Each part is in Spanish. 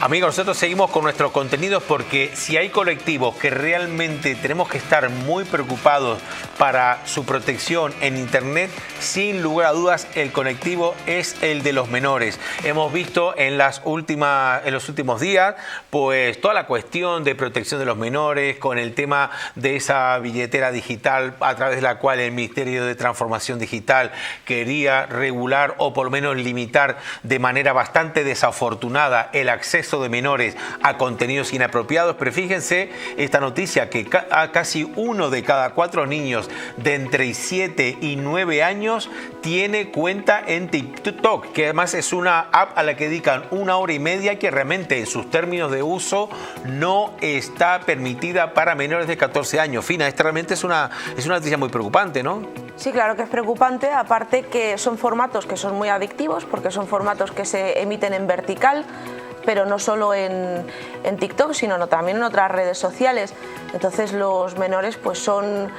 Amigos, nosotros seguimos con nuestros contenidos porque si hay colectivos que realmente tenemos que estar muy preocupados para su protección en Internet, sin lugar a dudas el colectivo es el de los menores. Hemos visto en los últimos días pues toda la cuestión de protección de los menores con el tema de esa billetera digital a través de la cual el Ministerio de Transformación Digital quería regular o por lo menos limitar de manera bastante desafortunada el acceso de menores a contenidos inapropiados. Pero fíjense esta noticia que casi 1 de cada 4 niños de entre 7 y 9 años tiene cuenta en TikTok, que además es una app a la que dedican 1 hora y media que realmente en sus términos de uso no está permitida para menores de 14 años. Fina, esta realmente es una noticia muy preocupante, ¿no? Sí, claro que es preocupante, aparte que son formatos que son muy adictivos porque son formatos que se emiten en vertical, pero no solo en TikTok, sino también en otras redes sociales. Entonces los menores pues son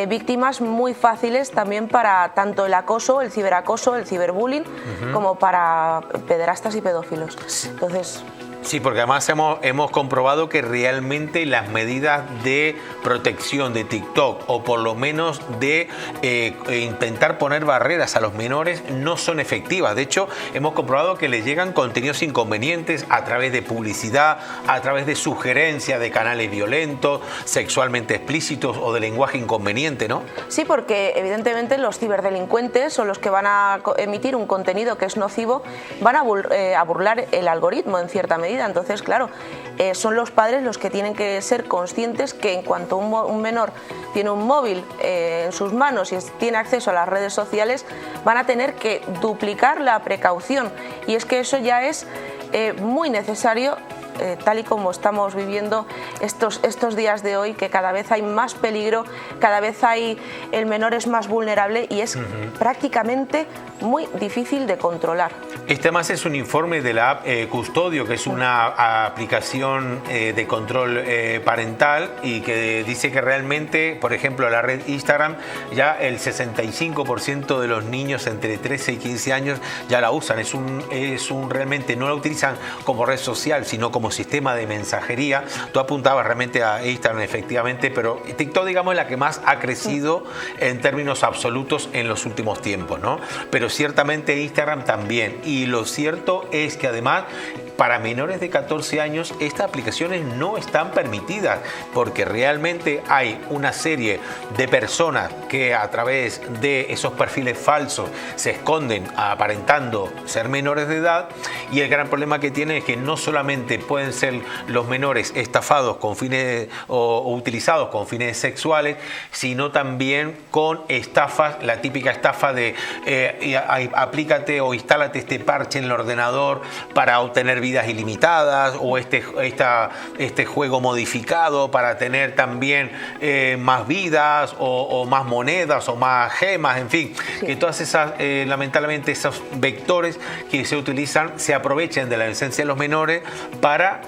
víctimas muy fáciles también para tanto el acoso, el ciberacoso, el ciberbullying, como para pederastas y pedófilos. Entonces... Sí, porque además hemos comprobado que realmente las medidas de protección de TikTok o por lo menos de intentar poner barreras a los menores no son efectivas. De hecho, hemos comprobado que les llegan contenidos inconvenientes a través de publicidad, a través de sugerencias de canales violentos, sexualmente explícitos o de lenguaje inconveniente, ¿no? Sí, porque evidentemente los ciberdelincuentes o los que van a emitir un contenido que es nocivo van a burlar el algoritmo en cierta medida. Entonces, claro, son los padres los que tienen que ser conscientes que en cuanto un menor tiene un móvil en sus manos y tiene acceso a las redes sociales, van a tener que duplicar la precaución. Y es que eso ya es muy necesario, tal y como estamos viviendo estos días de hoy, que cada vez hay más peligro, cada vez el menor es más vulnerable y es prácticamente muy difícil de controlar. Este más es un informe de la app Custodio, que es una aplicación de control parental y que dice que realmente, por ejemplo, la red Instagram, ya el 65% de los niños entre 13 y 15 años ya la usan. Realmente no la utilizan como red social, sino como sistema de mensajería. Tú apuntabas realmente a Instagram, efectivamente, pero TikTok, digamos, es la que más ha crecido en términos absolutos en los últimos tiempos, ¿no? Pero ciertamente Instagram también. Y lo cierto es que además para menores de 14 años estas aplicaciones no están permitidas porque realmente hay una serie de personas que a través de esos perfiles falsos se esconden aparentando ser menores de edad, y el gran problema que tienen es que no solamente pueden ser los menores estafados con fines o utilizados con fines sexuales, sino también con estafas, la típica estafa de aplícate o instálate este parche en el ordenador para obtener vidas ilimitadas, o este juego modificado para tener también más vidas o más monedas o más gemas, en fin, sí. Que todas esas, lamentablemente, esos vectores que se utilizan se aprovechen de la inocencia de los menores para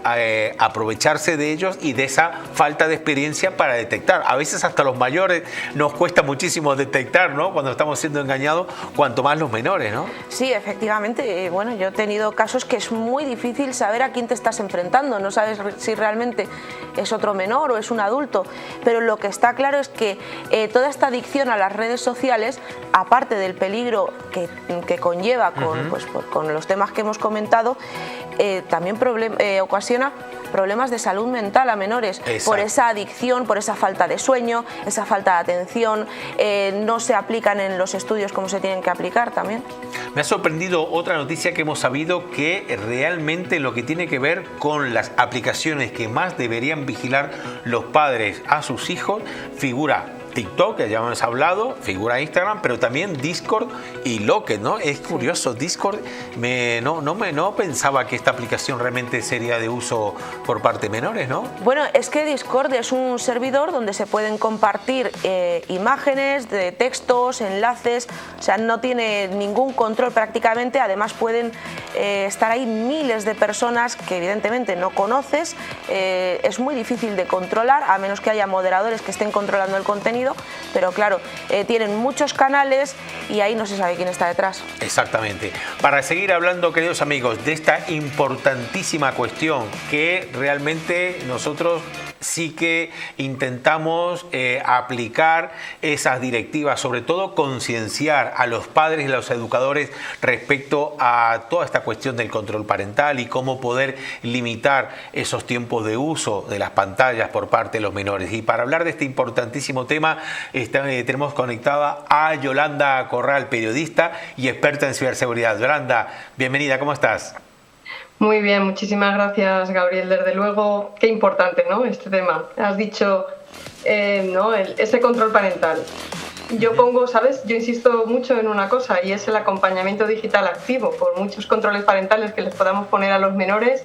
aprovecharse de ellos y de esa falta de experiencia para detectar. A veces hasta los mayores nos cuesta muchísimo detectar, ¿no?, cuando estamos siendo engañados, cuanto más los menores, ¿no? Sí, efectivamente. Bueno, yo he tenido casos que es muy difícil saber a quién te estás enfrentando. No sabes si realmente es otro menor o es un adulto. Pero lo que está claro es que toda esta adicción a las redes sociales, aparte del peligro que conlleva con los temas que hemos comentado, también ocasiona problemas de salud mental a menores. Exacto. Por esa adicción, por esa falta de sueño, esa falta de atención, no se aplican en los estudios como se tienen que aplicar también. Me ha sorprendido otra noticia que hemos sabido, que realmente lo que tiene que ver con las aplicaciones que más deberían vigilar los padres a sus hijos, figura TikTok, que ya hemos hablado, figura Instagram, pero también Discord y Locket, ¿no? Es curioso, Discord, no pensaba que esta aplicación realmente sería de uso por parte de menores, ¿no? Bueno, es que Discord es un servidor donde se pueden compartir imágenes, de textos, enlaces, o sea, no tiene ningún control prácticamente. Además pueden estar ahí miles de personas que evidentemente no conoces, es muy difícil de controlar, a menos que haya moderadores que estén controlando el contenido. contenido, pero claro, tienen muchos canales y ahí no se sabe quién está detrás. Exactamente. Para seguir hablando, queridos amigos, de esta importantísima cuestión que realmente nosotros sí que intentamos aplicar esas directivas, sobre todo concienciar a los padres y a los educadores respecto a toda esta cuestión del control parental y cómo poder limitar esos tiempos de uso de las pantallas por parte de los menores. Y para hablar de este importantísimo tema tenemos conectada a Yolanda Corral, periodista y experta en ciberseguridad. Yolanda, bienvenida, ¿cómo estás? Muy bien, muchísimas gracias, Gabriel. Desde luego, qué importante, ¿no?, este tema. Has dicho, ¿no?, ese control parental. Yo pongo, ¿sabes? Yo insisto mucho en una cosa y es el acompañamiento digital activo. Por muchos controles parentales que les podamos poner a los menores,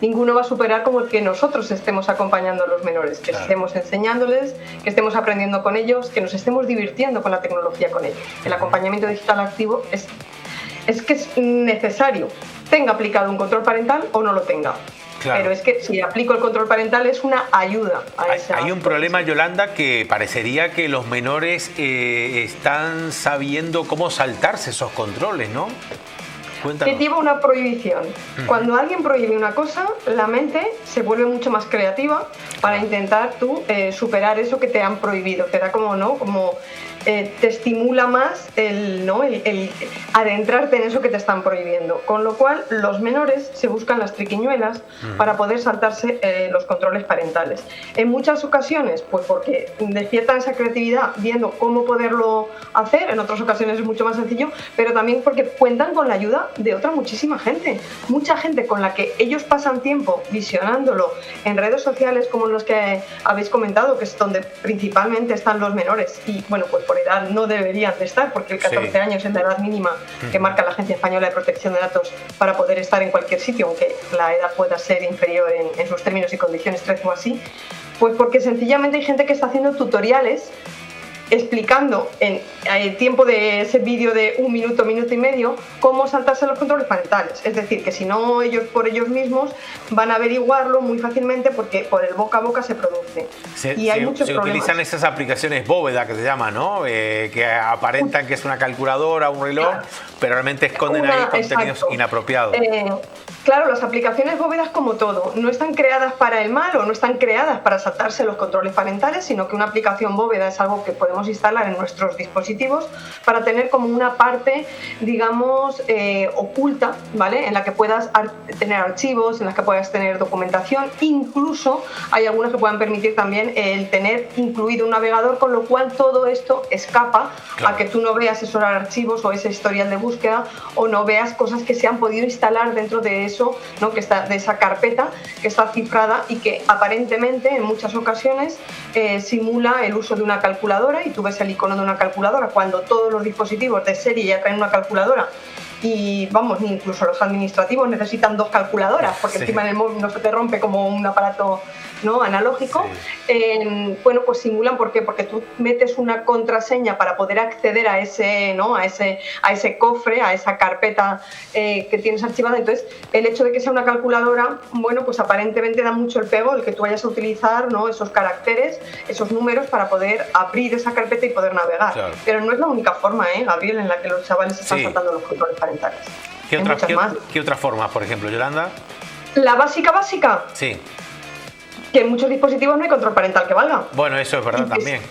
ninguno va a superar como el que nosotros estemos acompañando a los menores, que estemos enseñándoles, que estemos aprendiendo con ellos, que nos estemos divirtiendo con la tecnología con ellos. El acompañamiento digital activo es que es necesario, tenga aplicado un control parental o no lo tenga. Claro. Pero es que si aplico el control parental es una ayuda a esa. Hay un problema, Yolanda, que parecería que los menores están sabiendo cómo saltarse esos controles, ¿no? Cuéntanos. Que lleva una prohibición. Cuando alguien prohíbe una cosa, la mente se vuelve mucho más creativa para intentar superar eso que te han prohibido. Te da como, ¿no?, como te estimula más el adentrarte en eso que te están prohibiendo. Con lo cual, los menores se buscan las triquiñuelas para poder saltarse los controles parentales. En muchas ocasiones, pues porque despiertan esa creatividad viendo cómo poderlo hacer, en otras ocasiones es mucho más sencillo, pero también porque cuentan con la ayuda de otra muchísima gente. Mucha gente con la que ellos pasan tiempo visionándolo en redes sociales como los que habéis comentado, que es donde principalmente están los menores. Y bueno, pues por edad no deberían de estar, porque el 14 años es la edad mínima que marca la Agencia Española de Protección de Datos para poder estar en cualquier sitio, aunque la edad pueda ser inferior en sus términos y condiciones, 13 o así. Pues porque sencillamente hay gente que está haciendo tutoriales explicando en el tiempo de ese vídeo de 1 minuto, minuto y medio, cómo saltarse los controles parentales. Es decir, que si no ellos por ellos mismos van a averiguarlo muy fácilmente porque por el boca a boca se produce. Y hay muchos problemas. Se utilizan esas aplicaciones bóveda que se llaman, ¿no? Que aparentan que es una calculadora, un reloj, claro, pero realmente esconden ahí contenidos inapropiados. Claro, las aplicaciones bóvedas, como todo, no están creadas para el mal o no están creadas para saltarse los controles parentales, sino que una aplicación bóveda es algo que podemos instalar en nuestros dispositivos para tener como una parte, digamos, oculta, ¿vale?, en la que puedas tener archivos, en las que puedas tener documentación. Incluso hay algunas que puedan permitir también el tener incluido un navegador, con lo cual todo esto escapa, claro, a que tú no veas esos archivos o ese historial de búsqueda o no veas cosas que se han podido instalar dentro de eso, ¿no?, que está de esa carpeta que está cifrada y que aparentemente en muchas ocasiones simula el uso de una calculadora, y tú ves el icono de una calculadora cuando todos los dispositivos de serie ya traen una calculadora. Y vamos, incluso los administrativos necesitan 2 calculadoras, porque encima en el móvil no se te rompe como un aparato, ¿no?, analógico. Bueno, pues simulan, ¿por qué? Porque tú metes una contraseña para poder acceder a ese, ¿no?, a ese cofre, a esa carpeta que tienes archivada. Entonces, el hecho de que sea una calculadora, bueno, pues aparentemente da mucho el pego el que tú vayas a utilizar, ¿no?, esos caracteres, esos números para poder abrir esa carpeta y poder navegar. Claro. Pero no es la única forma, Gabriel, en la que los chavales están saltando los controles parentales. ¿Qué otras formas, por ejemplo, Yolanda? La básica. Sí. Que en muchos dispositivos no hay control parental que valga. Bueno, eso es verdad también.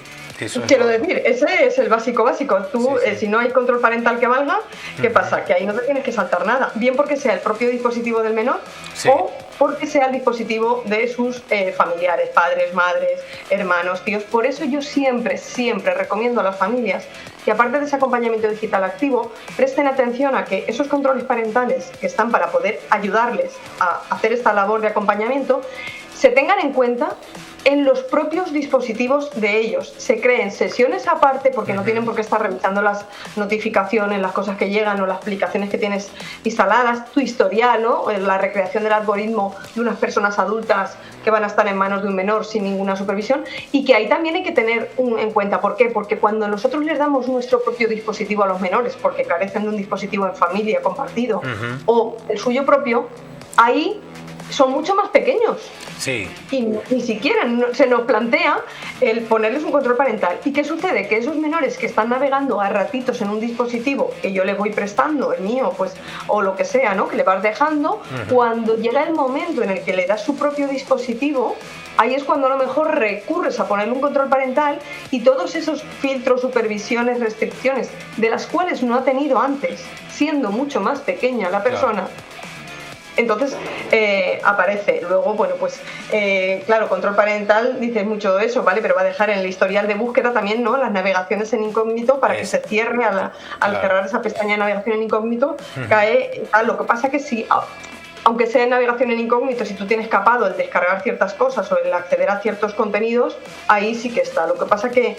Quiero decir, ese es el básico. Tú, si no hay control parental que valga, ¿qué pasa? Que ahí no te tienes que saltar nada. Bien porque sea el propio dispositivo del menor o porque sea el dispositivo de sus familiares, padres, madres, hermanos, tíos. Por eso yo siempre recomiendo a las familias que, aparte de ese acompañamiento digital activo, presten atención a que esos controles parentales que están para poder ayudarles a hacer esta labor de acompañamiento se tengan en cuenta en los propios dispositivos de ellos. Se creen sesiones aparte, porque no tienen por qué estar revisando las notificaciones, las cosas que llegan o las aplicaciones que tienes instaladas, tu historial, ¿no?, la recreación del algoritmo de unas personas adultas que van a estar en manos de un menor sin ninguna supervisión, y que ahí también hay que tener en cuenta. ¿Por qué? Porque cuando nosotros les damos nuestro propio dispositivo a los menores, porque carecen de un dispositivo en familia compartido o el suyo propio, ahí son mucho más pequeños. Sí. Y ni siquiera se nos plantea el ponerles un control parental. ¿Y qué sucede? Que esos menores que están navegando a ratitos en un dispositivo que yo les voy prestando, el mío, pues, o lo que sea, ¿no? Que le vas dejando, cuando llega el momento en el que le das su propio dispositivo, ahí es cuando a lo mejor recurres a ponerle un control parental y todos esos filtros, supervisiones, restricciones, de las cuales no ha tenido antes, siendo mucho más pequeña la persona. Claro. Entonces aparece. Luego, bueno, pues claro, control parental, dices mucho de eso, ¿vale? Pero va a dejar en el historial de búsqueda también, ¿no? Las navegaciones en incógnito para que se cierre al cerrar esa pestaña de navegación en incógnito, cae. Lo que pasa que si, aunque sea en navegación en incógnito, si tú tienes capado el descargar ciertas cosas o el acceder a ciertos contenidos, ahí sí que está. Lo que pasa que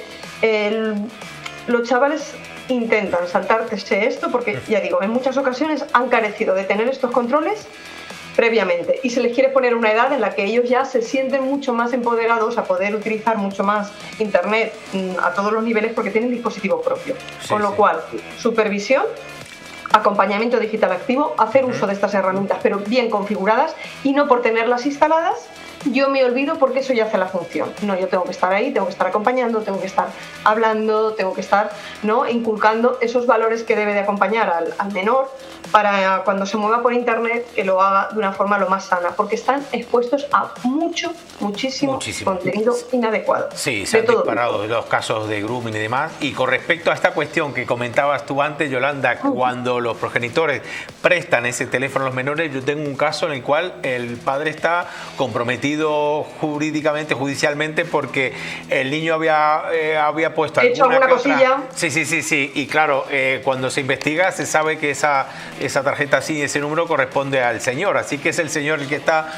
los chavales intentan saltarse esto porque, ya digo, en muchas ocasiones han carecido de tener estos controles previamente y se les quiere poner una edad en la que ellos ya se sienten mucho más empoderados a poder utilizar mucho más internet a todos los niveles porque tienen dispositivo propio. Con lo cual, supervisión, acompañamiento digital activo, hacer uso de estas herramientas pero bien configuradas y no por tenerlas instaladas yo me olvido porque eso ya hace la función. No, yo tengo que estar ahí, tengo que estar acompañando, tengo que estar hablando, tengo que estar, ¿no?, inculcando esos valores que debe de acompañar al menor para cuando se mueva por internet que lo haga de una forma lo más sana, porque están expuestos a muchísimo contenido inadecuado. Sí, se han disparado los casos de grooming y demás. Y con respecto a esta cuestión que comentabas tú antes, Yolanda, cuando los progenitores prestan ese teléfono a los menores, yo tengo un caso en el cual el padre está comprometido jurídicamente, judicialmente, porque el niño había puesto alguna cosilla. Sí. Y claro, cuando se investiga se sabe que esa tarjeta sí, ese número corresponde al señor. Así que es el señor el que está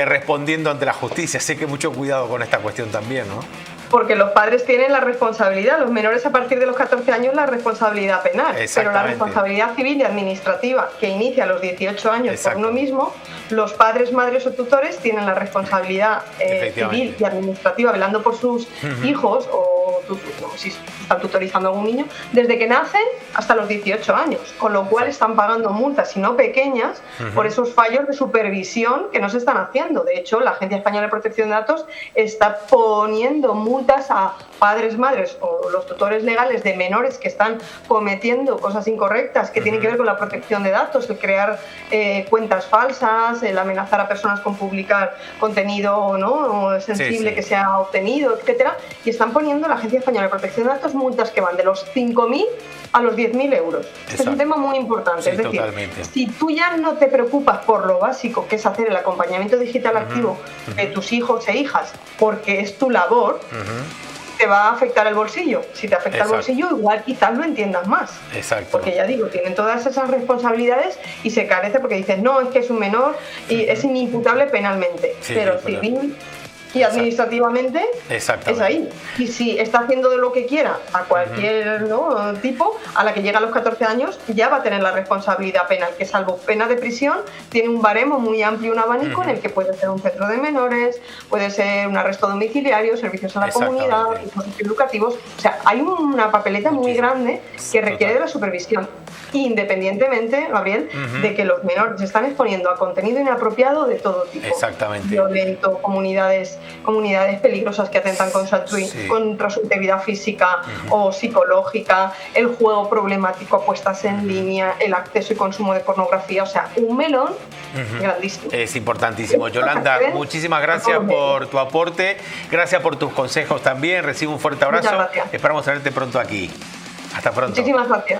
respondiendo ante la justicia. Así que mucho cuidado con esta cuestión también, ¿no? Porque los padres tienen la responsabilidad, los menores a partir de los 14 años la responsabilidad penal, pero la responsabilidad civil y administrativa que inicia a los 18 años por uno mismo, los padres, madres o tutores tienen la responsabilidad civil y administrativa velando por sus hijos o si están tutorizando a algún niño, desde que nacen hasta los 18 años, con lo cual están pagando multas, si no pequeñas, por esos fallos de supervisión que no se están haciendo. De hecho, la Agencia Española de Protección de Datos está poniendo multas a padres, madres o los tutores legales de menores que están cometiendo cosas incorrectas que tienen que ver con la protección de datos, el crear cuentas falsas, el amenazar a personas con publicar contenido no sensible que se ha obtenido, etcétera, y están poniendo la Agencia Española de Protección de Datos multas que van de los 5.000 a los 10.000 euros. Este es un tema muy importante. Es decir, si tú ya no te preocupas por lo básico que es hacer el acompañamiento digital activo de tus hijos e hijas, porque es tu labor, te va a afectar el bolsillo. Si te afecta el bolsillo, igual quizás lo entiendas más. Porque ya digo, tienen todas esas responsabilidades y se carece porque dicen, no, es que es un menor y es inimputable penalmente. Pero civil y administrativamente es ahí. Y si está haciendo de lo que quiera a cualquier tipo, a la que llega a los 14 años, ya va a tener la responsabilidad penal, que salvo pena de prisión, tiene un baremo muy amplio, un abanico en el que puede ser un centro de menores, puede ser un arresto domiciliario, servicios a la comunidad, dispositivos educativos. O sea, hay una papeleta muy grande que requiere de la supervisión, independientemente, Gabriel, de que los menores se están exponiendo a contenido inapropiado de todo tipo. Violento, comunidades peligrosas que atentan contra su integridad física o psicológica, el juego problemático, apuestas en línea, el acceso y consumo de pornografía, o sea, un melón grandísimo. Es importantísimo. Yolanda, muchísimas gracias por tu aporte, gracias por tus consejos también, recibe un fuerte abrazo, esperamos tenerte pronto aquí. Hasta pronto. Muchísimas gracias.